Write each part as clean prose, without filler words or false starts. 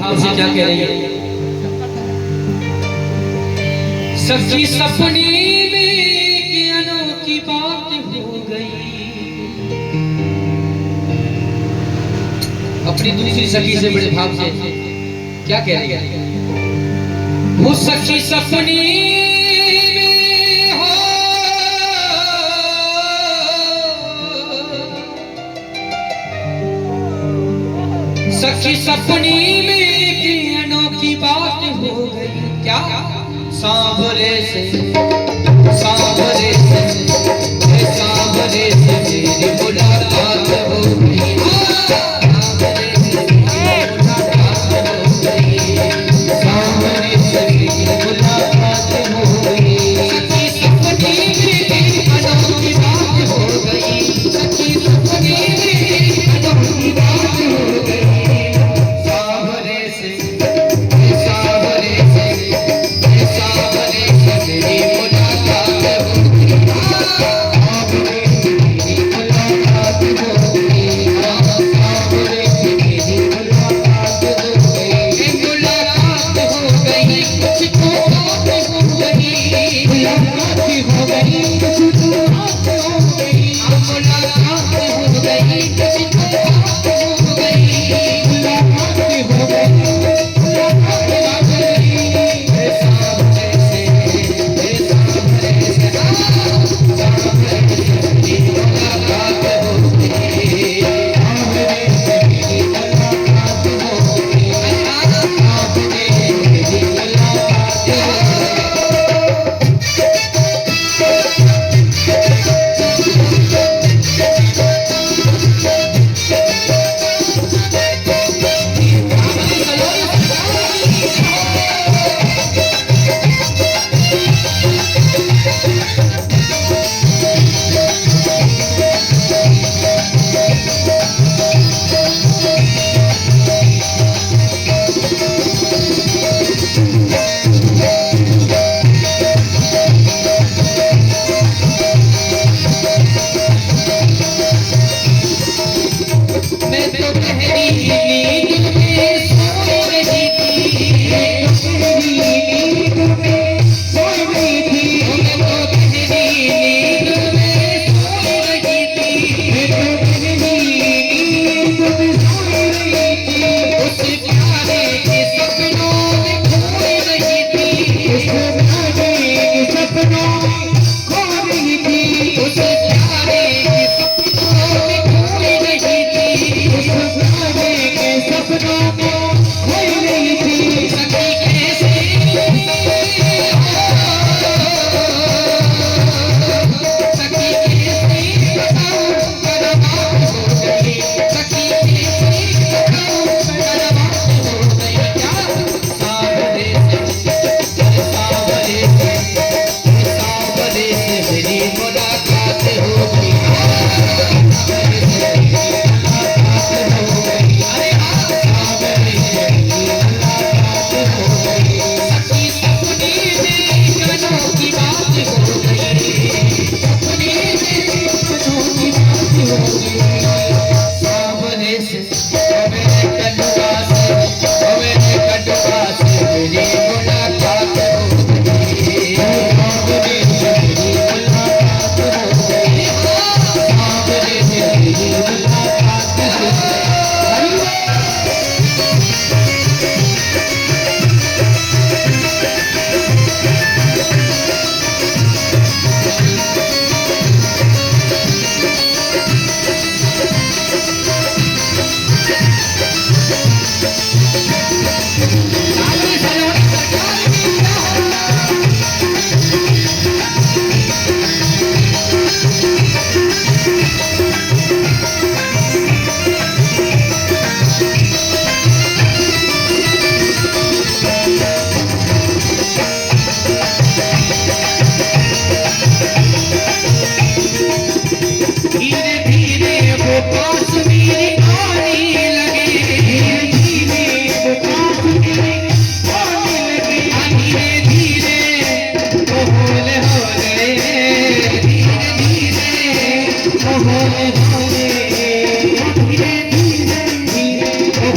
आपसे क्या कह रही है? सच्ची सपनी में की अनोखी बात हो गई। अपनी दूसरी सखी से बड़े भाव से क्या कह रही है? वो सच्ची सपनी में हो, सच्ची सपनी में की बात हो गई। क्या सांवरे से सांवरे से सांवरे से मेरी मुलाकात हो गई। सांवरे से मुलाकात हो गई। सांवरे से मुलाकात हो गई। सच्ची सपनी में अनोखी बात हो गई। सच्ची सपनी में अनोखी बात हो गई।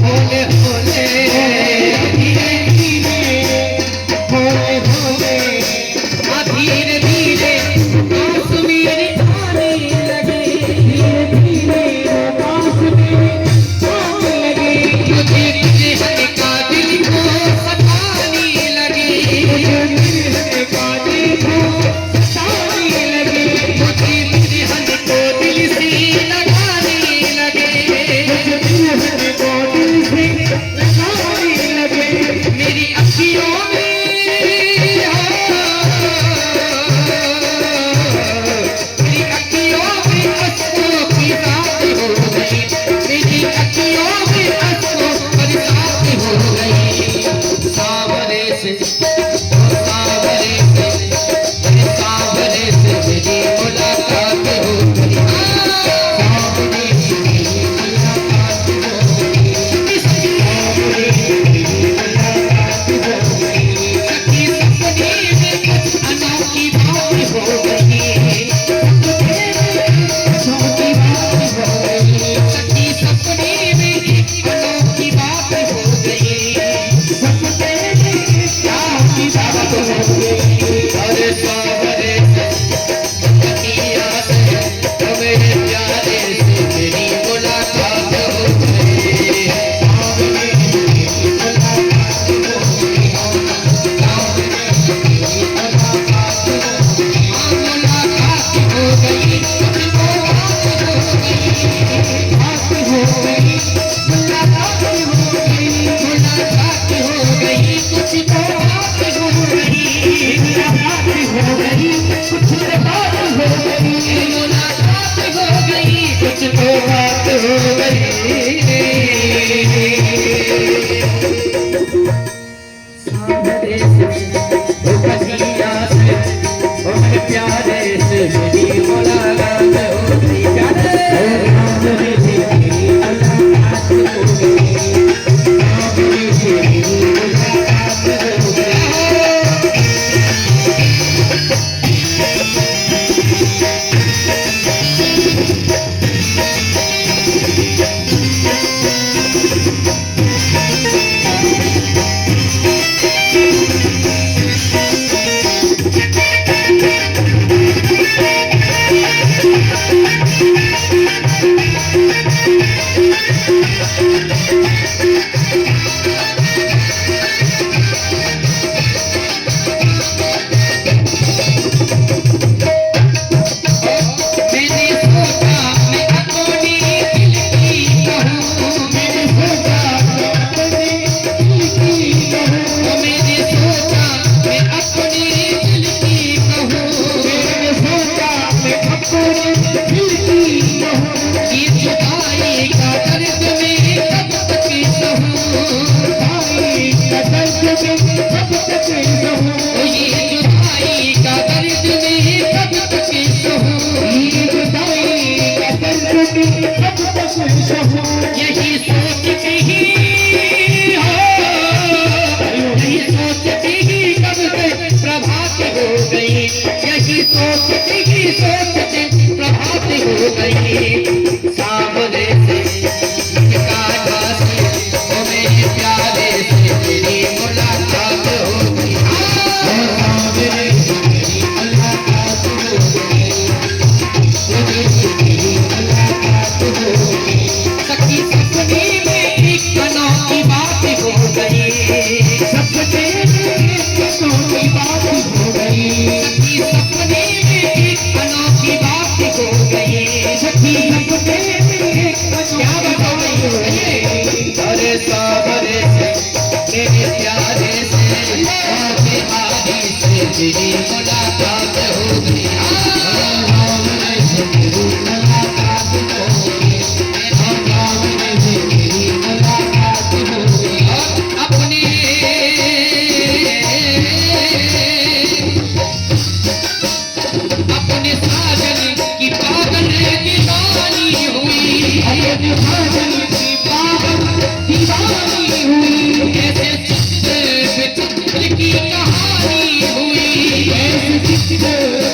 होले होले मेरी मुलाकात हो गई। अपने अपने साजन की पागल दीवानी हुई, साजन की पागल दीवानी हुई। ऐसे चित्र पे चित्र की कहानी हुई, ऐसे चित्र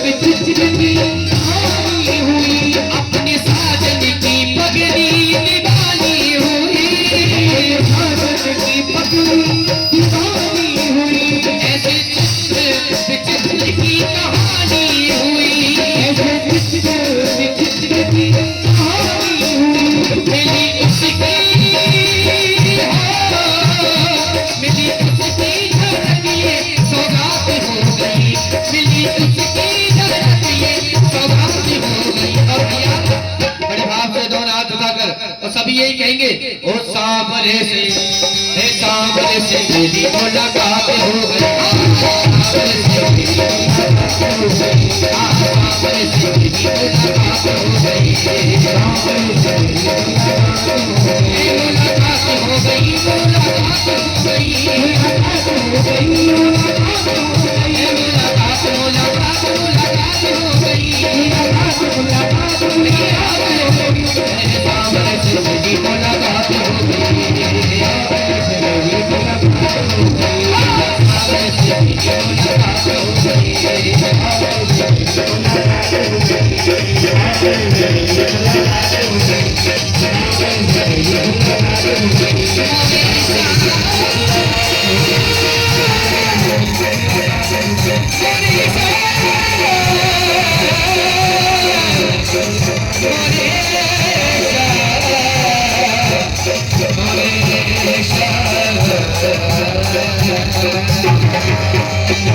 पे चित्र की कहानी हुई। अपने साजन की पगड़ी दीवानी हुई, साजन की पगड़ी दीवानी हुई। ऐसे चित्र पे चित्र की कहानी हुई, ऐसे चित्र पे चित्र की कहानी हुई। मिली उसकी मिली उसकी झलक ये सौगात हो गई, मिली उसकी झलक ये सौगात हो गई। और भैया बड़े भाव से दोनों हाथ उठाकर और सभी यही कहेंगे, ओ सांवरे से हे सांवरे से मेरी मुलाकात हो गई, सांवरे से मेरी मुलाकात हो गई, सांवरे से मेरी मुलाकात हो गई, सांवरे से मेरी मुलाकात हो गई, मुलाकात हो गई, मुलाकात हो गई, मुलाकात हो गई, मुलाकात हो गई, मुलाकात मुलाकात मुलाकात हो गई, मुलाकात मुलाकात मुलाकात हो गई। सांवरे से मेरी मुलाकात हो गई, सांवरे से मेरी मुलाकात हो गई, सांवरे से मेरी मुलाकात हो गई, सांवरे से मेरी मुलाकात हो गई, सांवरे से मेरी मुलाकात हो गई, सांवरे से मेरी मुलाकात हो गई।